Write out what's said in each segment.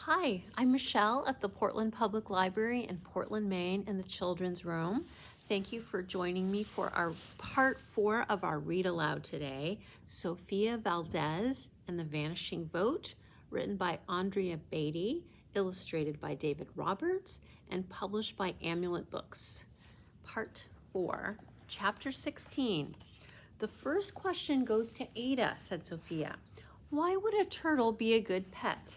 Hi, I'm Michele at the Portland Public Library in Portland, Maine in the Children's Room. Thank you for joining me for our part 4 of our read aloud today, Sofia Valdez and the Vanishing Vote, written by Andrea Beaty, illustrated by David Roberts, and published by Amulet Books. Part 4, Chapter 16. The first question goes to Ada, said Sofia. Why would a turtle be a good pet?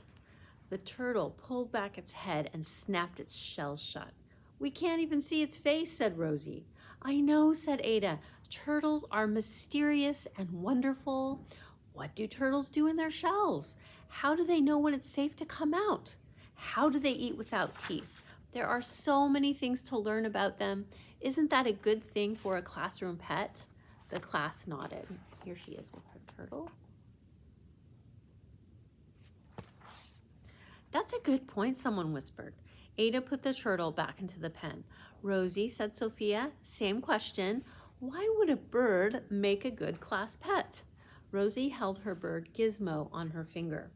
The turtle pulled back its head and snapped its shells shut. We can't even see its face, said Rosie. I know, said Ada. Turtles are mysterious and wonderful. What do turtles do in their shells? How do they know when it's safe to come out? How do they eat without teeth? There are so many things to learn about them. Isn't that a good thing for a classroom pet? The class nodded. Here she is with her turtle. That's a good point, someone whispered. Ada put the turtle back into the pen. Rosie, said Sofia, same question. Why would a bird make a good class pet? Rosie held her bird Gizmo on her finger.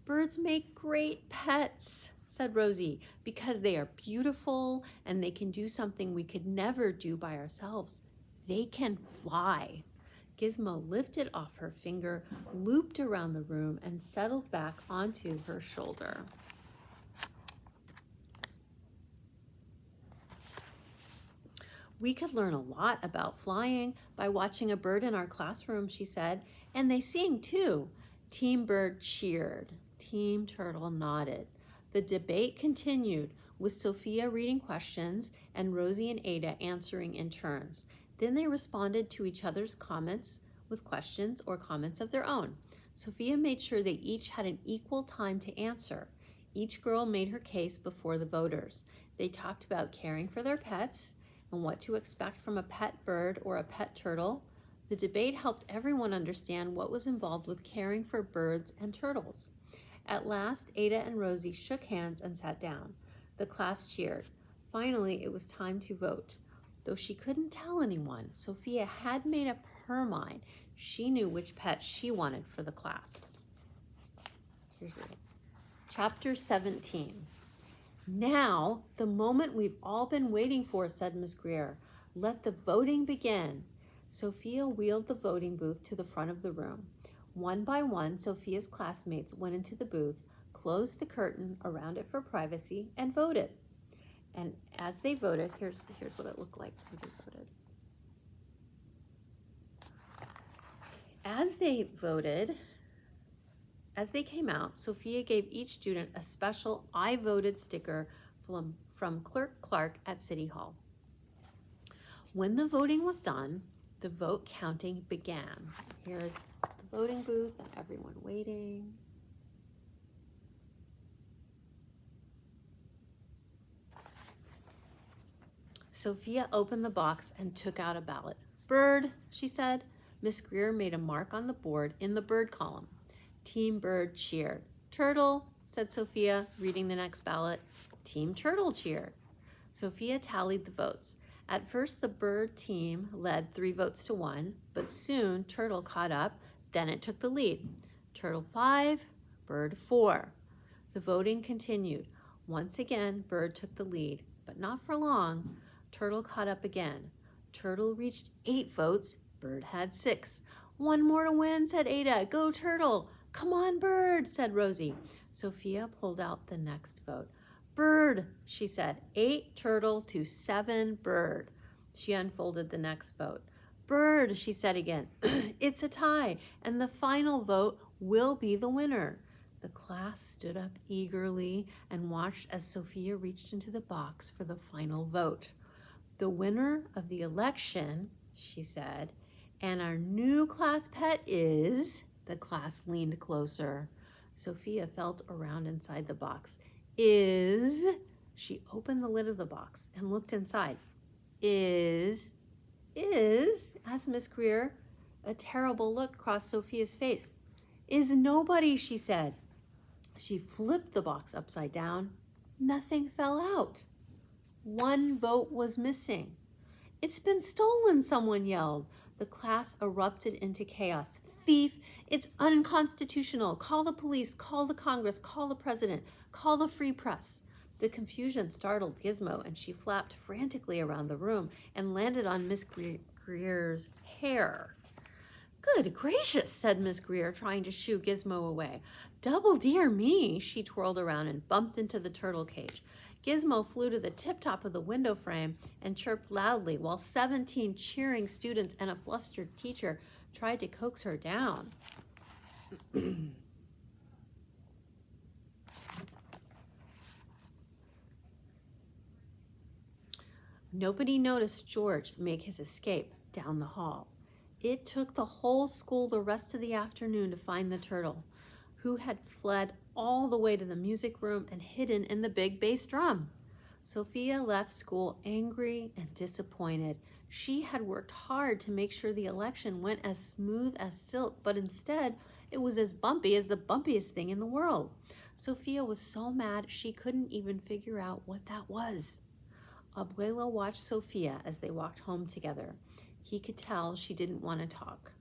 Birds make great pets, said Rosie, because they are beautiful and they can do something we could never do by ourselves. They can fly. Gizmo lifted off her finger, looped around the room, and settled back onto her shoulder. We could learn a lot about flying by watching a bird in our classroom, she said, and they sing too. Team Bird cheered. Team Turtle nodded. The debate continued, with Sofia reading questions and Rosie and Ada answering in turns. Then they responded to each other's comments with questions or comments of their own. Sofia made sure they each had an equal time to answer. Each girl made her case before the voters. They talked about caring for their pets and what to expect from a pet bird or a pet turtle. The debate helped everyone understand what was involved with caring for birds and turtles. At last, Ada and Rosie shook hands and sat down. The class cheered. Finally, it was time to vote. Though she couldn't tell anyone, Sofia had made up her mind. She knew which pet she wanted for the class. Here's it. Chapter 17. Now, the moment we've all been waiting for, said Miss Greer. Let the voting begin. Sofia wheeled the voting booth to the front of the room. One by one, Sofia's classmates went into the booth, closed the curtain around it for privacy, and voted. And as they voted, here's what it looked like as they voted. As they came out, Sofia gave each student a special I voted sticker from Clerk Clark at City Hall. When the voting was done, the vote counting began. Here's the voting booth and everyone waiting. Sofia opened the box and took out a ballot. Bird, she said. Miss Greer made a mark on the board in the bird column. Team Bird cheered. Turtle, said Sofia, reading the next ballot. Team Turtle cheered. Sofia tallied the votes. At first, the bird team led 3 votes to 1, but soon Turtle caught up, then it took the lead. Turtle 5, Bird 4. The voting continued. Once again, Bird took the lead, but not for long. Turtle caught up again. Turtle reached 8 votes. Bird had 6. One more to win, said Ada. Go Turtle. Come on, Bird, said Rosie. Sofia pulled out the next vote. Bird, she said. 8 Turtle to 7 Bird. She unfolded the next vote. Bird, she said again. It's a tie, and the final vote will be the winner. The class stood up eagerly and watched as Sofia reached into the box for the final vote. The winner of the election, she said, and our new class pet is... The class leaned closer. Sofia felt around inside the box. She opened the lid of the box and looked inside. Asked Miss Greer. A terrible look crossed Sofia's face. Is nobody, she said. She flipped the box upside down. Nothing fell out. 1 vote was missing. It's been stolen, someone yelled. The class erupted into chaos. thief. It's unconstitutional. Call the police, call the Congress, call the president, call the free press. The confusion startled Gizmo, and she flapped frantically around the room and landed on Miss Greer's hair. Good gracious, said Miss Greer, trying to shoo Gizmo away. Double dear me, she twirled around and bumped into the turtle cage. Gizmo flew to the tip-top of the window frame and chirped loudly while 17 cheering students and a flustered teacher tried to coax her down. Nobody noticed George make his escape down the hall. It took the whole school the rest of the afternoon to find the turtle, who had fled all the way to the music room and hidden in the big bass drum. Sofia left school angry and disappointed. She had worked hard to make sure the election went as smooth as silk, but instead it was as bumpy as the bumpiest thing in the world. Sofia was so mad she couldn't even figure out what that was. Abuelo watched Sofia as they walked home together. He could tell she didn't want to talk.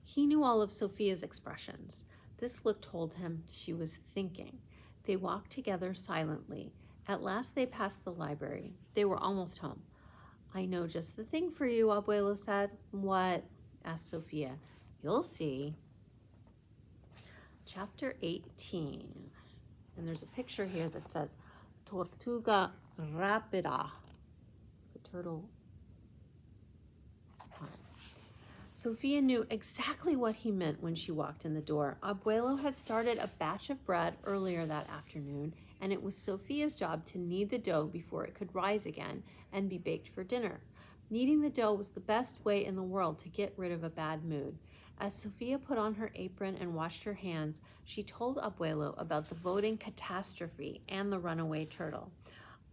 He knew all of Sofia's expressions. This look told him she was thinking. They walked together silently. At last they passed the library. They were almost home. I know just the thing for you, Abuelo said. What? Asked Sofia. You'll see. Chapter 18. And there's a picture here that says Tortuga rapida. The turtle. Sofia knew exactly what he meant when she walked in the door. Abuelo had started a batch of bread earlier that afternoon, and it was Sofia's job to knead the dough before it could rise again and be baked for dinner. Kneading the dough was the best way in the world to get rid of a bad mood. As Sofia put on her apron and washed her hands, she told Abuelo about the voting catastrophe and the runaway turtle.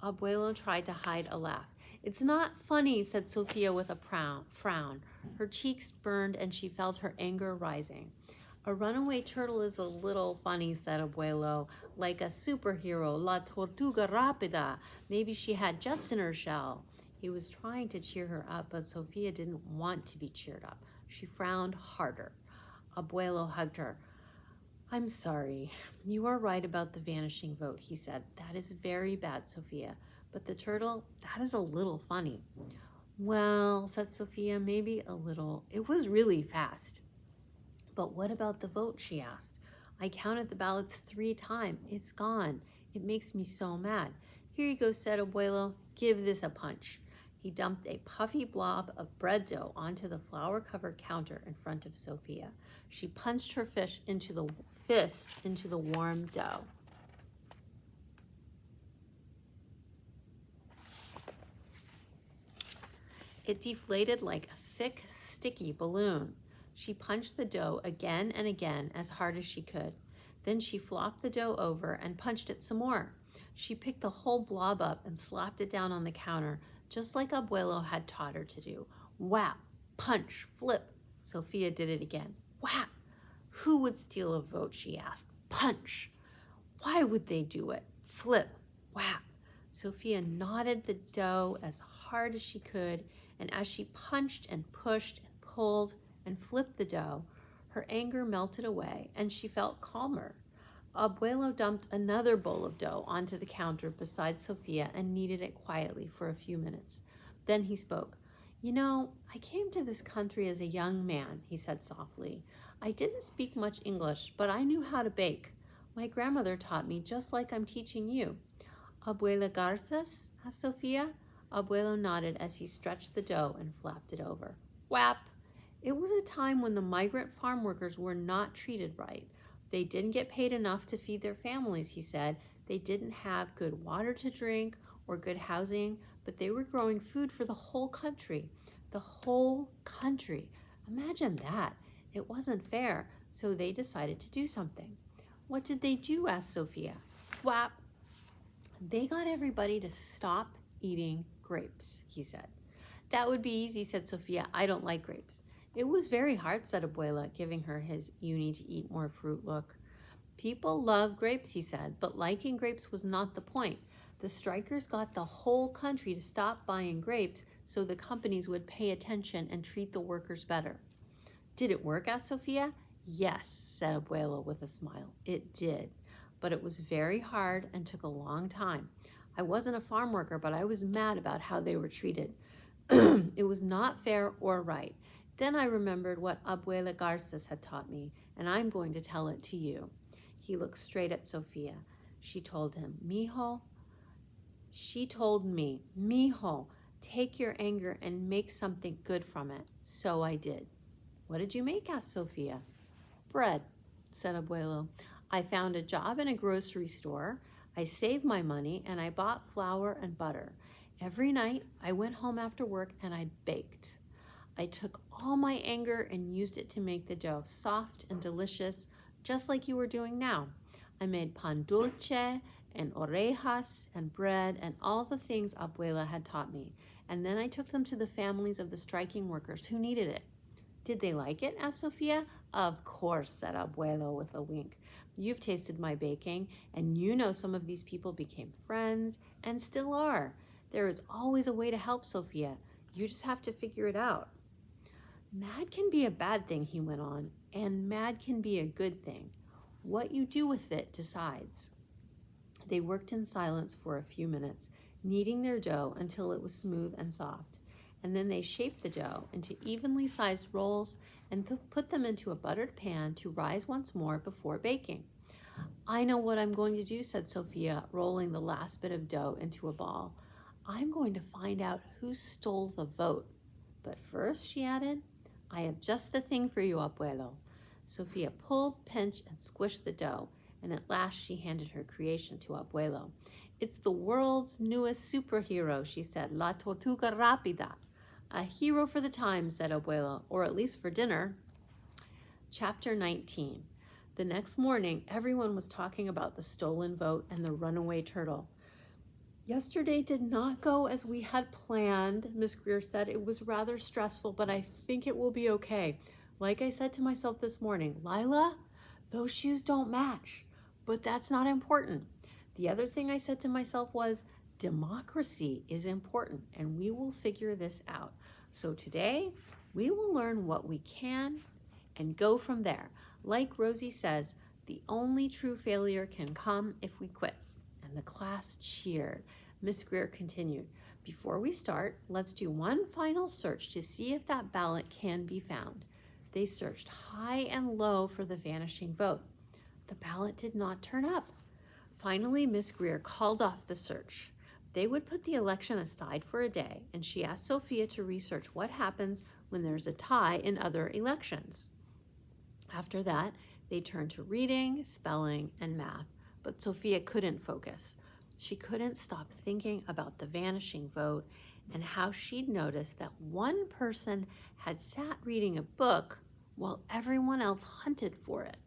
Abuelo tried to hide a laugh. It's not funny, said Sofia with a frown. Her cheeks burned and she felt her anger rising. A runaway turtle is a little funny, said Abuelo, like a superhero, La Tortuga Rapida. Maybe she had jets in her shell. He was trying to cheer her up, but Sofia didn't want to be cheered up. She frowned harder. Abuelo hugged her. I'm sorry. You are right about the vanishing vote, he said. That is very bad, Sofia. But the turtle, that is a little funny. Well, said Sofia, maybe a little. It was really fast. But what about the vote, she asked. I counted the ballots 3 times. It's gone. It makes me so mad. Here you go, said Abuelo. Give this a punch. He dumped a puffy blob of bread dough onto the flour-covered counter in front of Sofia. She punched her fist into the warm dough. It deflated like a thick, sticky balloon. She punched the dough again and again as hard as she could. Then she flopped the dough over and punched it some more. She picked the whole blob up and slapped it down on the counter, just like Abuelo had taught her to do. Whap, punch, flip. Sofia did it again. Whap. Who would steal a vote, she asked. Punch. Why would they do it? Flip, whap. Sofia knotted the dough as hard as she could, and as she punched and pushed and pulled and flipped the dough, her anger melted away and she felt calmer. Abuelo dumped another bowl of dough onto the counter beside Sofia and kneaded it quietly for a few minutes. Then he spoke. You know, I came to this country as a young man, he said softly. I didn't speak much English, but I knew how to bake. My grandmother taught me just like I'm teaching you. Abuela Garces? Asked Sofia. Abuelo nodded as he stretched the dough and flapped it over. Whap! It was a time when the migrant farm workers were not treated right. They didn't get paid enough to feed their families, he said. They didn't have good water to drink or good housing, but they were growing food for the whole country. The whole country. Imagine that. It wasn't fair, so they decided to do something. What did they do? Asked Sofia. Thwap! They got everybody to stop eating grapes, he said. That would be easy, said Sofia. I don't like grapes. It was very hard, said Abuela, giving her his you need to eat more fruit look. People love grapes, he said, but liking grapes was not the point. The strikers got the whole country to stop buying grapes so the companies would pay attention and treat the workers better. Did it work? Asked Sofia. Yes, said Abuelo with a smile. It did, but it was very hard and took a long time. I wasn't a farm worker, but I was mad about how they were treated. It was not fair or right. Then I remembered what Abuela Garces had taught me, and I'm going to tell it to you. He looked straight at Sofia. She told him, She told me, Mijo, take your anger and make something good from it. So I did. What did you make? Asked Sofia. Bread, said Abuelo. I found a job in a grocery store. I saved my money and I bought flour and butter. Every night I went home after work and I baked. I took all my anger and used it to make the dough soft and delicious, just like you were doing now. I made pan dulce and orejas and bread and all the things Abuela had taught me. And then I took them to the families of the striking workers who needed it. Did they like it? Asked Sofia. Of course, said Abuelo with a wink. You've tasted my baking, and you know some of these people became friends and still are. There is always a way to help, Sofia. You just have to figure it out. Mad can be a bad thing, he went on, and mad can be a good thing. What you do with it decides. They worked in silence for a few minutes, kneading their dough until it was smooth and soft. And then they shaped the dough into evenly sized rolls and put them into a buttered pan to rise once more before baking. I know what I'm going to do, said Sofia, rolling the last bit of dough into a ball. I'm going to find out who stole the vote. But first, she added, I have just the thing for you, Abuelo. Sofia pulled, pinched, and squished the dough, and at last she handed her creation to Abuelo. It's the world's newest superhero, she said, La Tortuga Rápida. A hero for the times, said Abuelo, or at least for dinner. Chapter 19. The next morning, everyone was talking about the stolen vote and the runaway turtle. Yesterday did not go as we had planned, Miss Greer said. It was rather stressful, but I think it will be okay. Like I said to myself this morning, Lila, those shoes don't match, but that's not important. The other thing I said to myself was, democracy is important, and we will figure this out. So today, we will learn what we can and go from there. Like Rosie says, the only true failure can come if we quit. And the class cheered. Miss Greer continued, before we start, let's do one final search to see if that ballot can be found. They searched high and low for the vanishing vote. The ballot did not turn up. Finally, Miss Greer called off the search. They would put the election aside for a day, and she asked Sofia to research what happens when there's a tie in other elections. After that, they turned to reading, spelling, and math, but Sofia couldn't focus. She couldn't stop thinking about the vanishing vote and how she'd noticed that one person had sat reading a book while everyone else hunted for it.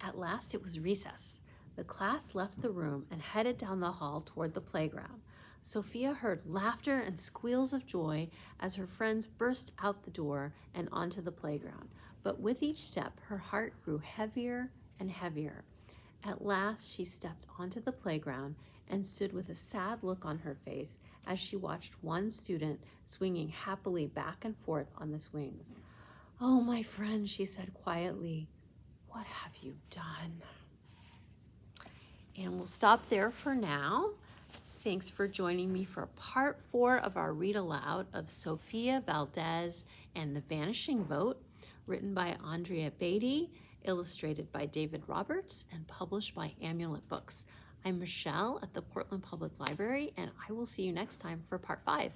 At last, it was recess. The class left the room and headed down the hall toward the playground. Sofia heard laughter and squeals of joy as her friends burst out the door and onto the playground. But with each step, her heart grew heavier and heavier. At last, she stepped onto the playground and stood with a sad look on her face as she watched one student swinging happily back and forth on the swings. Oh, my friend, she said quietly, what have you done? And we'll stop there for now. Thanks for joining me for part 4 of our read aloud of Sofia Valdez and the Vanishing Vote, written by Andrea Beaty, illustrated by David Roberts, and published by Amulet Books. I'm Michele at the Portland Public Library, and I will see you next time for part 5.